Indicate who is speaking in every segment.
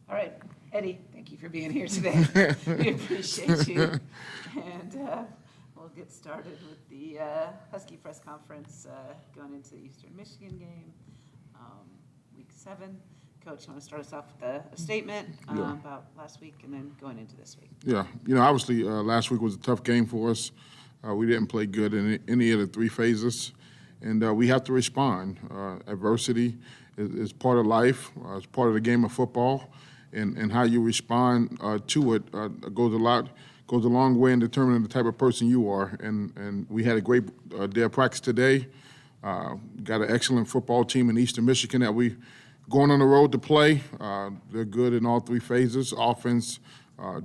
Speaker 1: All right, Eddie, thank you for being here today. We appreciate you. And we'll get started with the Husky press conference going into the Eastern Michigan game, week 7. Coach, you want to start us off with a statement about last week and then going into this week?
Speaker 2: Yeah, obviously last week was a tough game for us. We didn't play good in any of the 3 phases, and we have to respond. Adversity is part of life. It's part of the game of football, and how you respond to it goes a long way in determining the type of person you are. And we had a great day of practice today. Got an excellent football team in Eastern Michigan that we going on the road to play. They're good in all 3 phases: offense,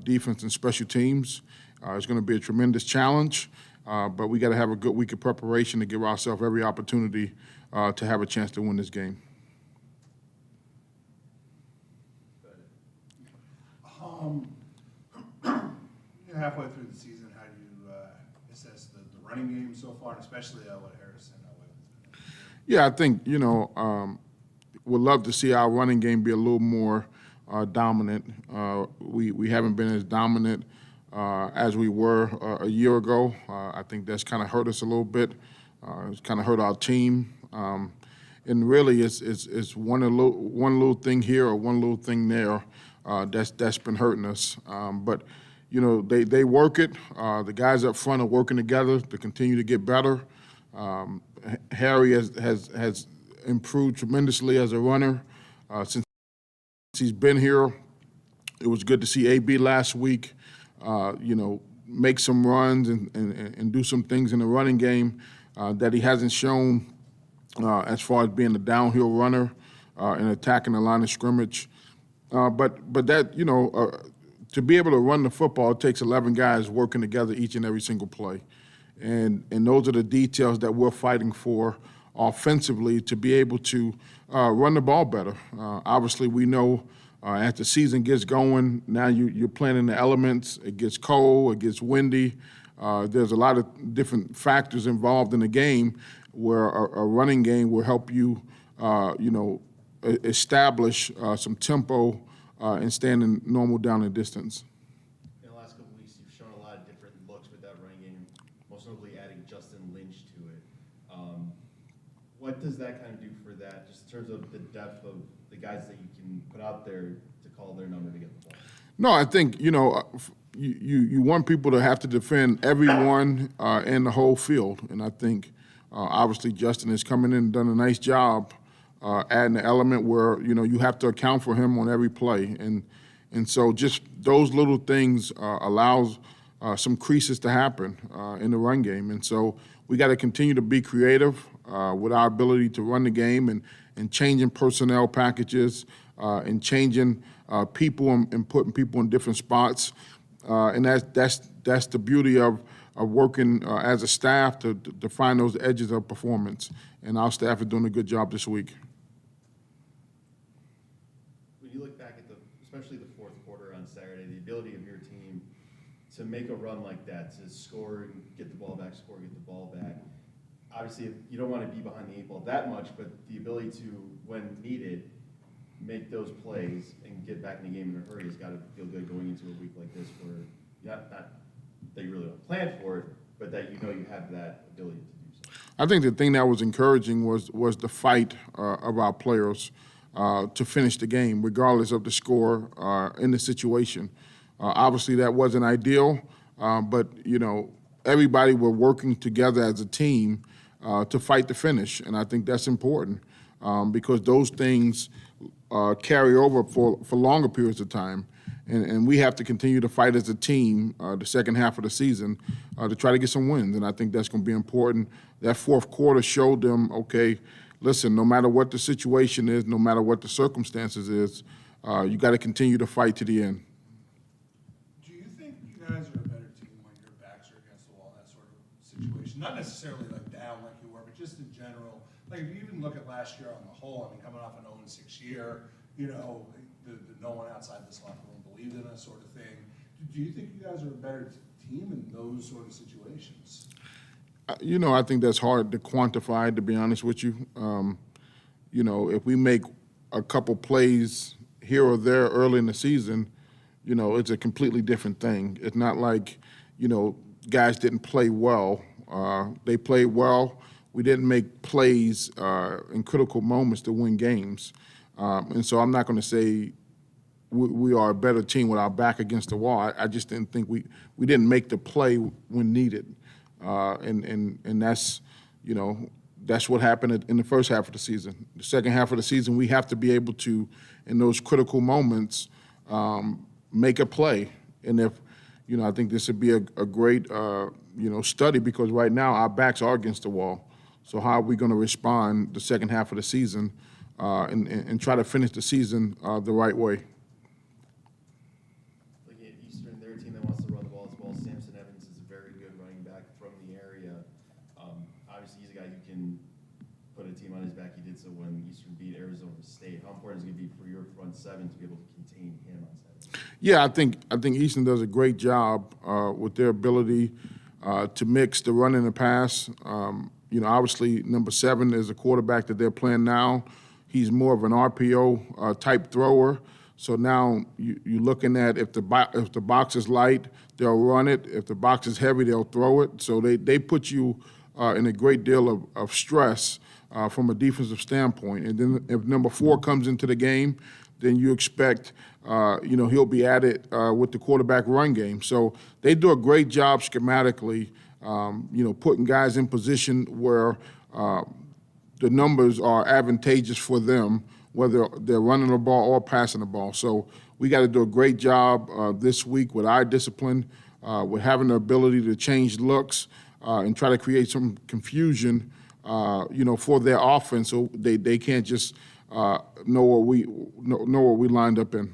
Speaker 2: defense, and special teams. It's going to be a tremendous challenge, but we got to have a good week of preparation to give ourselves every opportunity to have a chance to win this game.
Speaker 3: You're halfway through the season. How do you assess the running game so far, and especially what Harrison Williams did?
Speaker 2: Yeah, I think, would love to see our running game be a little more dominant. We haven't been as dominant as we were a year ago. I think that's kind of hurt us a little bit. It's kind of hurt our team. And really, it's one little thing here or one little thing there that's been hurting us. But they work it. The guys up front are working together to continue to get better. Harry has improved tremendously as a runner since he's been here. It was good to see AB last week, make some runs and do some things in the running game that he hasn't shown as far as being a downhill runner and attacking the line of scrimmage. But that, to be able to run the football, it takes 11 guys working together each and every single play. And those are the details that we're fighting for offensively, to be able to run the ball better. Obviously, we know as the season gets going, now you're playing in the elements. It gets cold, it gets windy. There's a lot of different factors involved in the game where a running game will help you, establish some tempo and stand in normal down and distance.
Speaker 4: In the last couple of weeks, you've shown a lot of different looks with that running game, most notably adding Justin Lynch to it. What does that kind of do for that, just in terms of the depth of the guys that you can put out there to call their number to get the ball?
Speaker 2: No, I think, you want people to have to defend everyone in the whole field. And I think, obviously, Justin has come in and done a nice job adding the element where, you have to account for him on every play. And so just those little things allows some creases to happen in the run game. And so we got to continue to be creative with our ability to run the game and changing personnel packages and changing people and putting people in different spots. And that's the beauty of working as a staff to find those edges of performance. And our staff is doing a good job this week.
Speaker 4: When you look back at especially the fourth quarter on Saturday, the ability of your team to make a run like that, to score and get the ball back, score and get the ball back. Obviously, you don't want to be behind the 8 ball that much, but the ability to, when needed, make those plays and get back in the game in a hurry has got to feel good going into a week like this, where not that you really don't plan for it, but that you have that ability to do so.
Speaker 2: I think the thing that was encouraging was the fight of our players to finish the game, regardless of the score in the situation. Obviously, that wasn't ideal, but everybody were working together as a team to fight the finish, and I think that's important because those things carry over for longer periods of time. And we have to continue to fight as a team the second half of the season to try to get some wins. And I think that's going to be important. That fourth quarter showed them, okay, listen, no matter what the situation is, no matter what the circumstances is, you got to continue to fight to the end.
Speaker 3: Do you think you guys are a better team when your backs are against the wall, that sort of situation? Not necessarily like down like you were, but just in general. Like if you even look at last year on the whole, coming off an 0-6 year, no one outside this locker room believed in us, sort of thing. Do you think you guys are a better team in those sort of situations?
Speaker 2: I think that's hard to quantify, to be honest with you. If we make a couple plays here or there early in the season, it's a completely different thing. It's not like, guys didn't play well. They played well. We didn't make plays in critical moments to win games. And so I'm not going to say we are a better team with our back against the wall. I just didn't think we didn't make the play when needed. And that's, that's what happened in the first half of the season. The second half of the season, we have to be able to, in those critical moments, make a play. And if, I think this would be a great, study, because right now our backs are against the wall. So how are we going to respond the second half of the season and try to finish the season the right way?
Speaker 4: Looking at Eastern, they're a team that wants to run the ball as well. Samson Evans is a very good running back from the area. Obviously, he's a guy who can put a team on his back. He did so when Eastern beat Arizona State. How important is it going to be for your front seven to be able to contain him on Saturday?
Speaker 2: Yeah, I think Eastern does a great job with their ability to mix the run and the pass. Obviously, number 7 is a quarterback that they're playing now. He's more of an RPO type thrower. So now you're looking at if the box is light, they'll run it. If the box is heavy, they'll throw it. So they put you in a great deal of stress from a defensive standpoint. And then if number 4 comes into the game, then you expect, he'll be at it with the quarterback run game. So they do a great job schematically, putting guys in position where the numbers are advantageous for them, whether they're running the ball or passing the ball. So we got to do a great job this week with our discipline, with having the ability to change looks and try to create some confusion, for their offense, so they can't just know where we lined up in.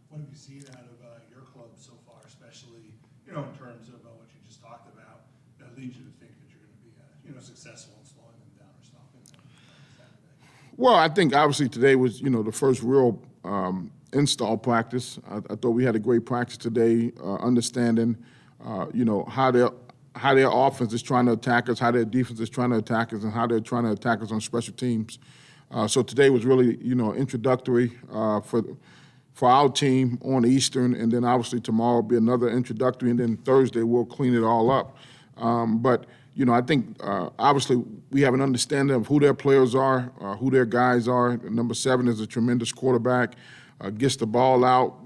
Speaker 3: What have you seen out of your club so far, especially, in terms of what you just talked about, that leads you to think that you're going to be, successful in slowing them down or stopping them on Saturday?
Speaker 2: Well, I think obviously today was, the first real install practice. I thought we had a great practice today, understanding, how their offense is trying to attack us, how their defense is trying to attack us, and how they're trying to attack us on special teams. So today was really, introductory for our team on Eastern, and then obviously tomorrow will be another introductory, and then Thursday we'll clean it all up. But I think obviously we have an understanding of who their players are, who their guys are. Number 7 is a tremendous quarterback, gets the ball out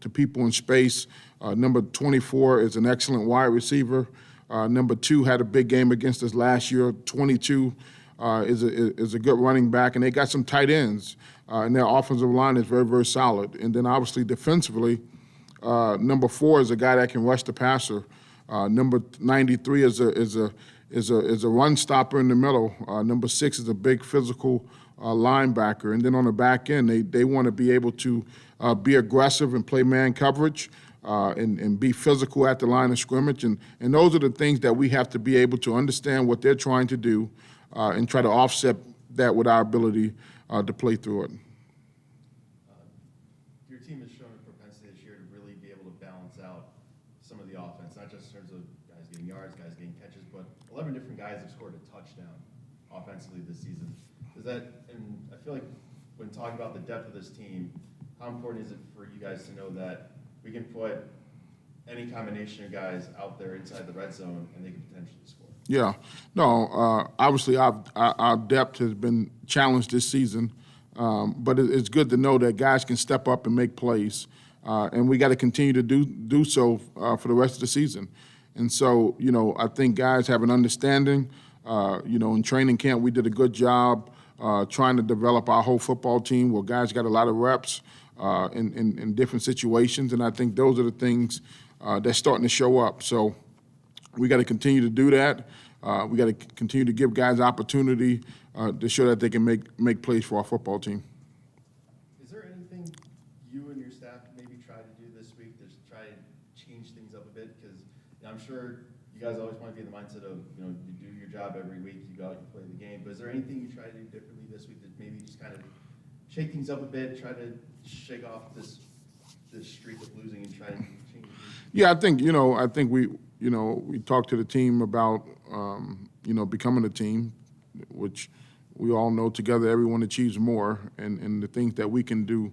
Speaker 2: to people in space. Number 24 is an excellent wide receiver. Number 2 had a big game against us last year. 22 is a good running back, and they got some tight ends. And their offensive line is very, very solid. And then obviously defensively, number 4 is a guy that can rush the passer. Number 93 is a run stopper in the middle. Number 6 is a big physical linebacker. And then on the back end, they want to be able to be aggressive and play man coverage. And be physical at the line of scrimmage. And those are the things that we have to be able to understand what they're trying to do and try to offset that with our ability to play through it.
Speaker 4: Your team has shown a propensity this year to really be able to balance out some of the offense, not just in terms of guys getting yards, guys getting catches, but 11 different guys have scored a touchdown offensively this season. And I feel like when talking about the depth of this team, how important is it for you guys to know that we can put any combination of guys out there inside the red zone and they can potentially score?
Speaker 2: Yeah. No, obviously our depth has been challenged this season, but it's good to know that guys can step up and make plays, and we got to continue to do so for the rest of the season. And so, I think guys have an understanding. In training camp, we did a good job trying to develop our whole football team where guys got a lot of reps in different situations, and I think those are the things that's starting to show up. So we got to continue to do that. We got to continue to give guys opportunity to show that they can make plays for our football team.
Speaker 4: Is there anything you and your staff maybe try to do this week to try and change things up a bit? Because I'm sure you guys always want to be in the mindset of, you do your job every week, you go out and play the game. But is there anything you try to do differently this week that maybe just kind of shake things up a bit, try to shake off this streak of losing and try and change it?
Speaker 2: Yeah, I think we talked to the team about becoming a team, which we all know together everyone achieves more, and the things that we can do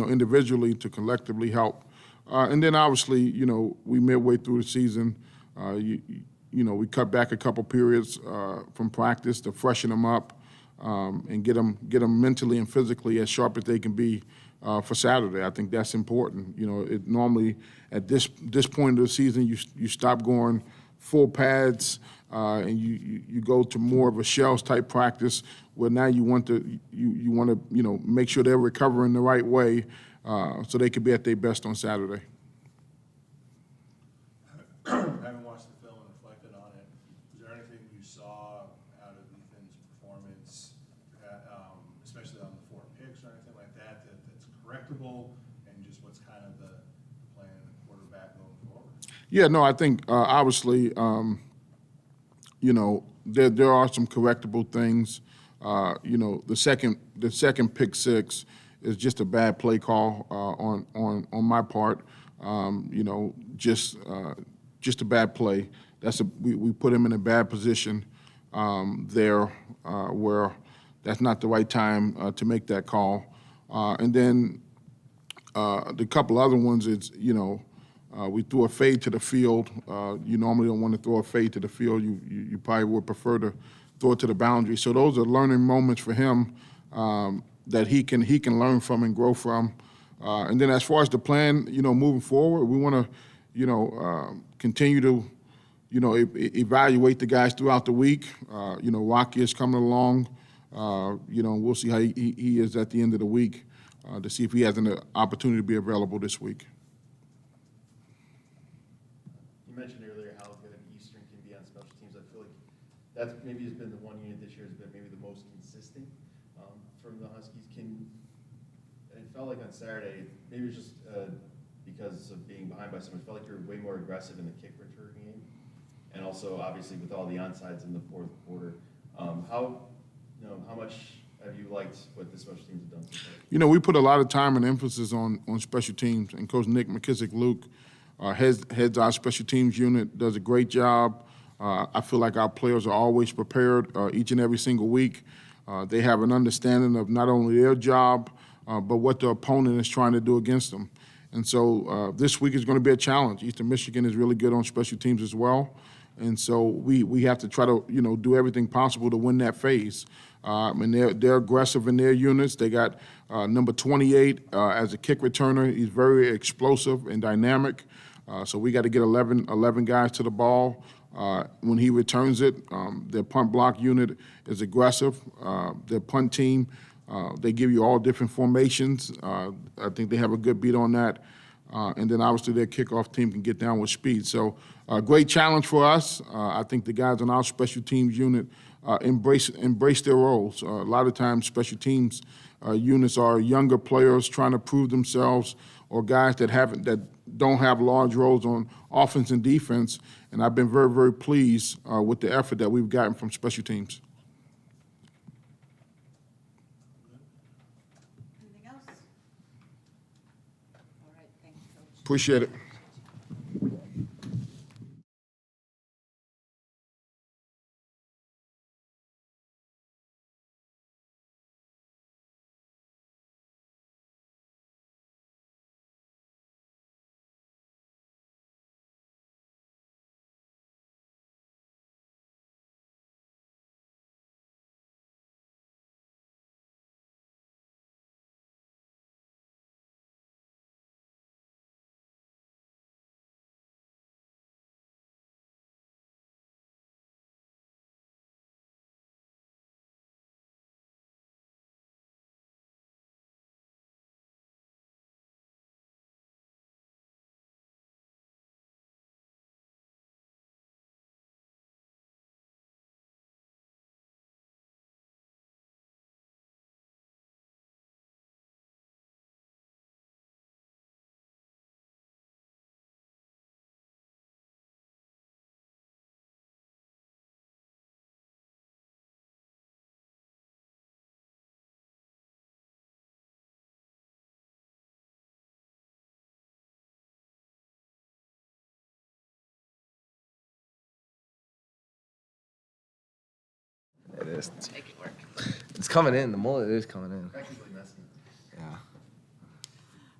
Speaker 2: individually to collectively help. And then obviously, we midway through the season, we cut back a couple periods from practice to freshen them up and get them mentally and physically as sharp as they can be for Saturday. I think that's important. It normally at this point of the season, you stop going full pads and you go to more of a shells type practice where now you want to make sure they're recovering the right way so they can be at their best on Saturday.
Speaker 3: Having watched the film and reflected on it, was there anything you saw out of Ethan's performance, especially on the 4 picks or anything like that, that's correctable, and just what's kind of the plan of the quarterback going forward?
Speaker 2: Yeah, no, I think obviously, there are some correctable things. The second pick six is just a bad play call on my part. Just a bad play. We put him in a bad position there where that's not the right time to make that call. And then the couple other ones is we threw a fade to the field. You normally don't want to throw a fade to the field. You probably would prefer to throw it to the boundary. So those are learning moments for him that he can learn from and grow from. And then as far as the plan, moving forward, we want to, continue to, evaluate the guys throughout the week. Rocky is coming along. We'll see how he is at the end of the week to see if he has an opportunity to be available this week.
Speaker 4: You mentioned earlier how good Eastern can be on special teams. I feel like that maybe has been the one unit this year has been maybe the most consistent from the Huskies. It felt like on Saturday, maybe it was just because of being behind by so much, it felt like you were way more aggressive in the kick return game. And also, obviously, with all the onsides in the fourth quarter, how much have you liked what the special teams have done so far?
Speaker 2: We put a lot of time and emphasis on special teams, and Coach Nick McKissick-Luke heads our special teams unit, does a great job. I feel like our players are always prepared each and every single week. They have an understanding of not only their job, but what the opponent is trying to do against them. And so this week is going to be a challenge. Eastern Michigan is really good on special teams as well. And so we have to try to, do everything possible to win that phase. And they're aggressive in their units. They got number 28 as a kick returner. He's very explosive and dynamic. So we got to get 11 guys to the ball when he returns it. Their punt block unit is aggressive. Their punt team, they give you all different formations. I think they have a good beat on that. And then obviously their kickoff team can get down with speed. So a great challenge for us. I think the guys on our special teams unit embrace their roles. A lot of times special teams units are younger players trying to prove themselves, or guys that don't have large roles on offense and defense. And I've been very, very pleased with the effort that we've gotten from special teams.
Speaker 1: Anything else? All right, thank you, Coach.
Speaker 2: Appreciate it.
Speaker 1: Make it work.
Speaker 5: It's coming in. The mullet is coming in.
Speaker 4: Practically messing.
Speaker 5: Yeah.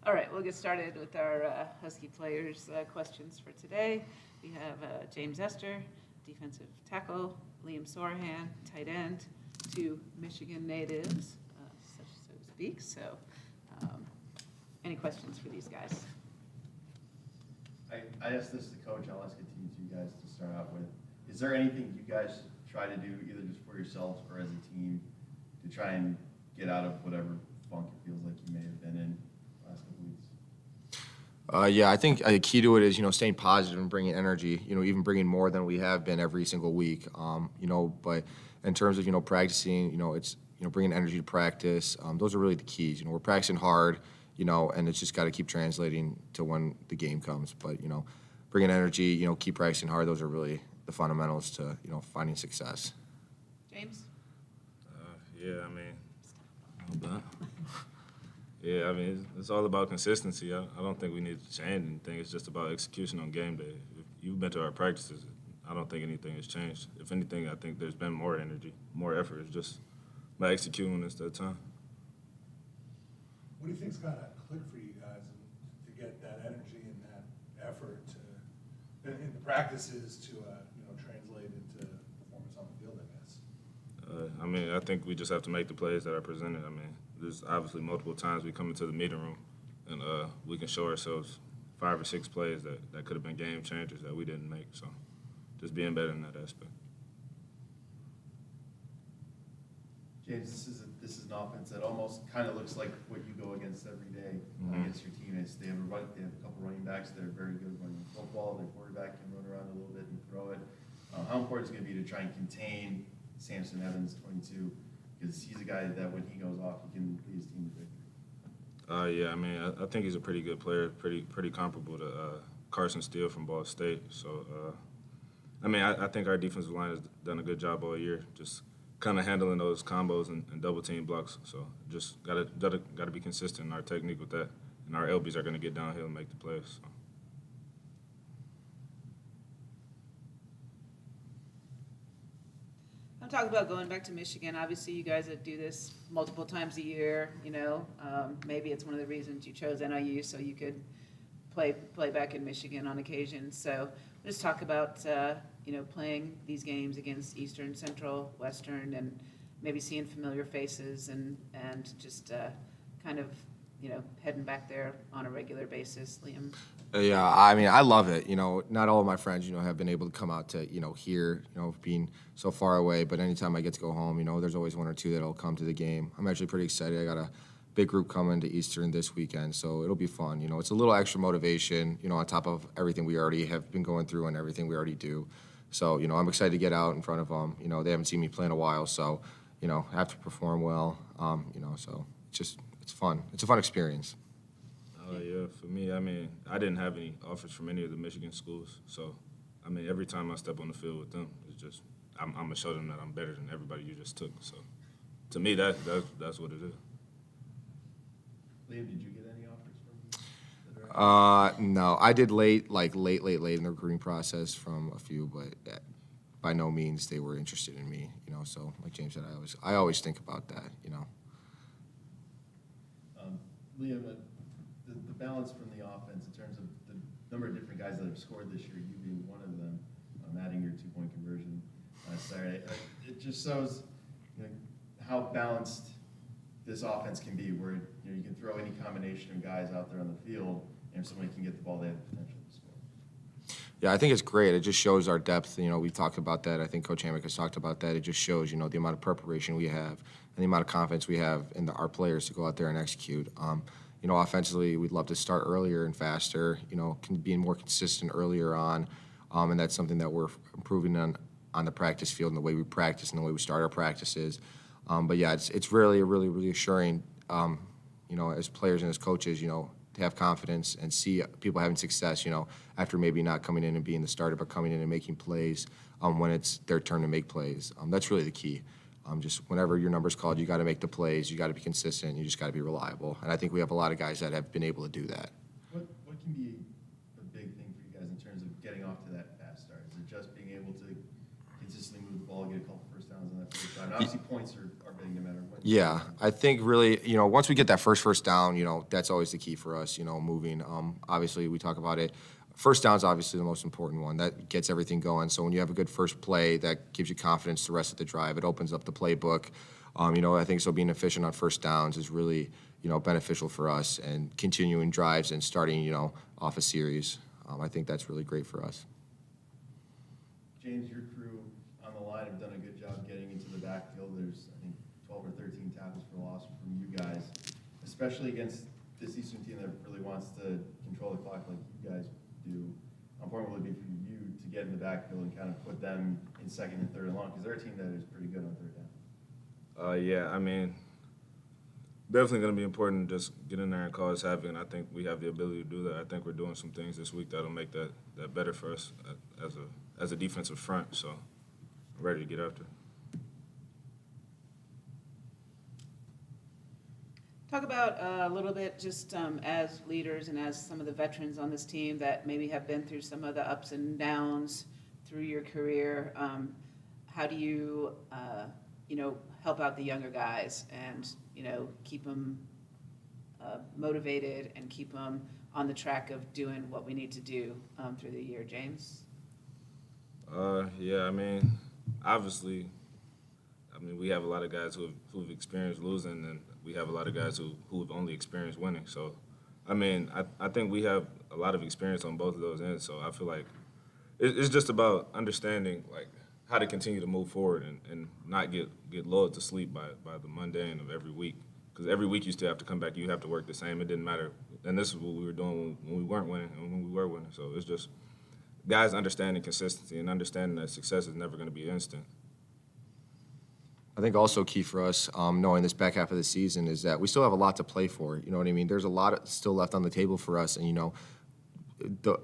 Speaker 1: All right, we'll get started with our Husky players' questions for today. We have James Esther, defensive tackle, Liam Sorahan, tight end, two Michigan natives, so to speak. So, any questions for these guys?
Speaker 4: I asked this to coach, I'll ask it to you guys to start out with. Is there anything you guys try to do, either just for yourselves or as a team, to try and get out of whatever funk it feels like you may have been in the last couple weeks?
Speaker 5: Yeah, I think a key to it is, staying positive and bringing energy, even bringing more than we have been every single week. But in terms of, practicing, it's, bringing energy to practice. Those are really the keys. We're practicing hard, and it's just got to keep translating to when the game comes. But, bringing energy, keep practicing hard. Those are really the fundamentals to, finding success.
Speaker 1: James?
Speaker 6: Yeah, I mean, hold on. Yeah, I mean, it's all about consistency. I don't think we need to change anything. It's just about execution on game day. If you've been to our practices, I don't think anything has changed. If anything, I think there's been more energy, more effort. It's just by executing instead of time.
Speaker 3: What do you think's got to click for you guys to get that energy and that effort in the practices to translate into performance on the field, I guess?
Speaker 6: I think we just have to make the plays that are presented. There's obviously multiple times we come into the meeting room and we can show ourselves 5 or 6 plays that could have been game changers that we didn't make. So just being better in that aspect.
Speaker 4: James, this is an offense that almost kind of looks like what you go against every day against your teammates. They have a couple running backs that are very good running football. Their quarterback can run around a little bit and throw it. How important is it going to be to try and contain Samson Evans, 22? Because he's a guy that when he goes off, he can lead his team to victory.
Speaker 6: Yeah, I think he's a pretty good player, pretty comparable to Carson Steele from Ball State. So, I think our defensive line has done a good job all year, just kind of handling those combos and double team blocks. So just gotta be consistent in our technique with that, and our LBs are gonna get downhill and make the plays. So.
Speaker 1: I'm talking about going back to Michigan. Obviously, you guys that do this multiple times a year, maybe it's one of the reasons you chose NIU so you could play back in Michigan on occasion. So let's talk about, playing these games against Eastern, Central, Western, and maybe seeing familiar faces and just kind of, heading back there on a regular basis. Liam?
Speaker 5: Yeah, I love it. Not all of my friends, have been able to come out to, here, being so far away. But anytime I get to go home, there's always one or two that'll come to the game. I'm actually pretty excited. I got a big group coming to Eastern this weekend, so it'll be fun. It's a little extra motivation, on top of everything we already have been going through and everything we already do. So, I'm excited to get out in front of them. They haven't seen me play in a while, so, I have to perform well. So it's fun. It's a fun experience.
Speaker 6: Yeah, for me, I didn't have any offers from any of the Michigan schools. So, every time I step on the field with them, it's just I'm gonna show them that I'm better than everybody you just took. So, to me, that's what it is.
Speaker 4: Liam, did you get any offers from?
Speaker 5: No, I did late in the recruiting process from a few, but by no means they were interested in me. So like James said, I always think about that.
Speaker 4: Liam, the balance from the offense in terms of the number of different guys that have scored this year, you being one of them, adding your 2-point conversion Saturday, it just shows how balanced this offense can be, where you can throw any combination of guys out there on the field, and if somebody can get the ball, they have the potential to score.
Speaker 5: Yeah, I think it's great. It just shows our depth. We talked about that. I think Coach Hammock has talked about that. It just shows, the amount of preparation we have and the amount of confidence we have in our players to go out there and execute. Offensively, we'd love to start earlier and faster, being more consistent earlier on. And that's something that we're improving on the practice field and the way we practice and the way we start our practices. But yeah, it's really reassuring, as players and as coaches, to have confidence and see people having success, after maybe not coming in and being the starter, but coming in and making plays when it's their turn to make plays. That's really the key. Just whenever your number's called, you got to make the plays, you got to be consistent, you just got to be reliable. And I think we have a lot of guys that have been able to do that.
Speaker 4: What can be a big thing for you guys in terms of getting off to that fast start? Is it just being able to consistently move the ball, get a couple first downs on that first And obviously, points are big no matter what.
Speaker 5: Yeah, I think really, once we get that first down, that's always the key for us, moving. Obviously, we talk about it. First down is obviously the most important one. That gets everything going. So when you have a good first play, that gives you confidence the rest of the drive. It opens up the playbook. I think so being efficient on first downs is really, beneficial for us, and continuing drives and starting, off a series. I think that's really great for us.
Speaker 4: James, your crew on the line have done a good job getting into the backfield. There's, I think, 12 or 13 tackles for loss from you guys, especially against this Eastern team that really wants to control the clock like you guys do. How important will it be for you to get in the backfield and kind of put them in second and third and long? Because they're a team that is pretty good on third down.
Speaker 6: Yeah, I mean, definitely going to be important to just get in there and cause havoc, and I think we have the ability to do that. I think we're doing some things this week that'll make that better for us as a defensive front, so I'm ready to get after.
Speaker 1: Talk about a little bit, just as leaders and as some of the veterans on this team that maybe have been through some of the ups and downs through your career. How do you, help out the younger guys and, keep them motivated and keep them on the track of doing what we need to do through the year, James?
Speaker 6: Yeah, I mean, obviously, we have a lot of guys who've experienced losing, and we have a lot of guys who've only experienced winning. So, I think we have a lot of experience on both of those ends. So I feel like it's just about understanding like how to continue to move forward and not get lulled to sleep by the mundane of every week. Because every week you still have to come back, you have to work the same. It didn't matter. And this is what we were doing when we weren't winning and when we were winning. So it's just guys understanding consistency and understanding that success is never going to be instant.
Speaker 5: I think also key for us, knowing this back half of the season, is that we still have a lot to play for. You know what I mean? There's a lot still left on the table for us, and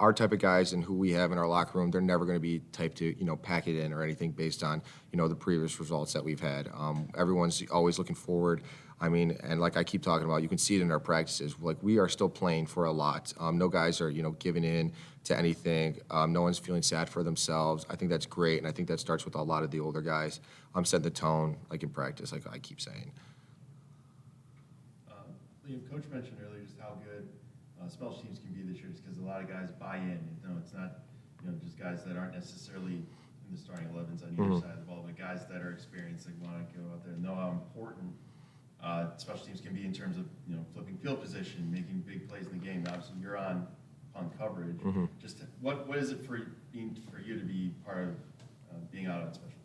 Speaker 5: our type of guys and who we have in our locker room, they're never going to be type to pack it in or anything based on the previous results that we've had. Everyone's always looking forward. And like I keep talking about, you can see it in our practices. Like, we are still playing for a lot. No guys are giving in to anything. No one's feeling sad for themselves. I think that's great, and I think that starts with a lot of the older guys. Set the tone, like in practice, like I keep saying.
Speaker 4: Liam, Coach mentioned earlier just how good special teams can be this year, just because a lot of guys buy in. It's not just guys that aren't necessarily in the starting 11s on either side of the ball, but guys that are experienced, like want to go out there and know how important special teams can be in terms of flipping field position, making big plays in the game. Obviously, you're on coverage. Just what is it for you to be part of being out on special teams?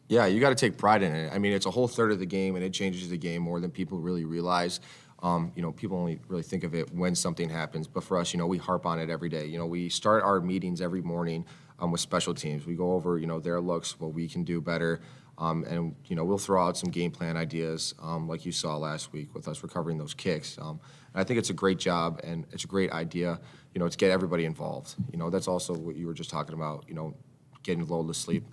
Speaker 5: Yeah, you got to take pride in it. It's a whole third of the game, and it changes the game more than people really realize. People only really think of it when something happens, but for us, we harp on it every day. We start our meetings every morning with special teams. We go over, their looks, what we can do better, and we'll throw out some game plan ideas, like you saw last week with us recovering those kicks. And I think it's a great job, and it's a great idea, to get everybody involved. That's also what you were just talking about, getting lulled to sleep.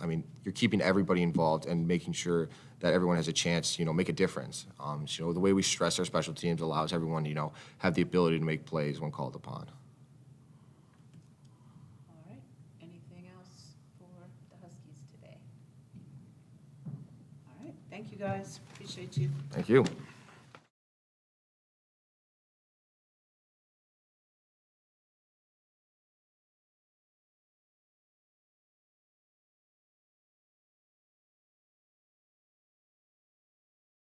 Speaker 5: You're keeping everybody involved and making sure that everyone has a chance, make a difference. The way we stress our special teams allows everyone, have the ability to make plays when called upon.
Speaker 1: All right. Anything else for the Huskies today? All right. Thank you, guys. Appreciate you.
Speaker 5: Thank you.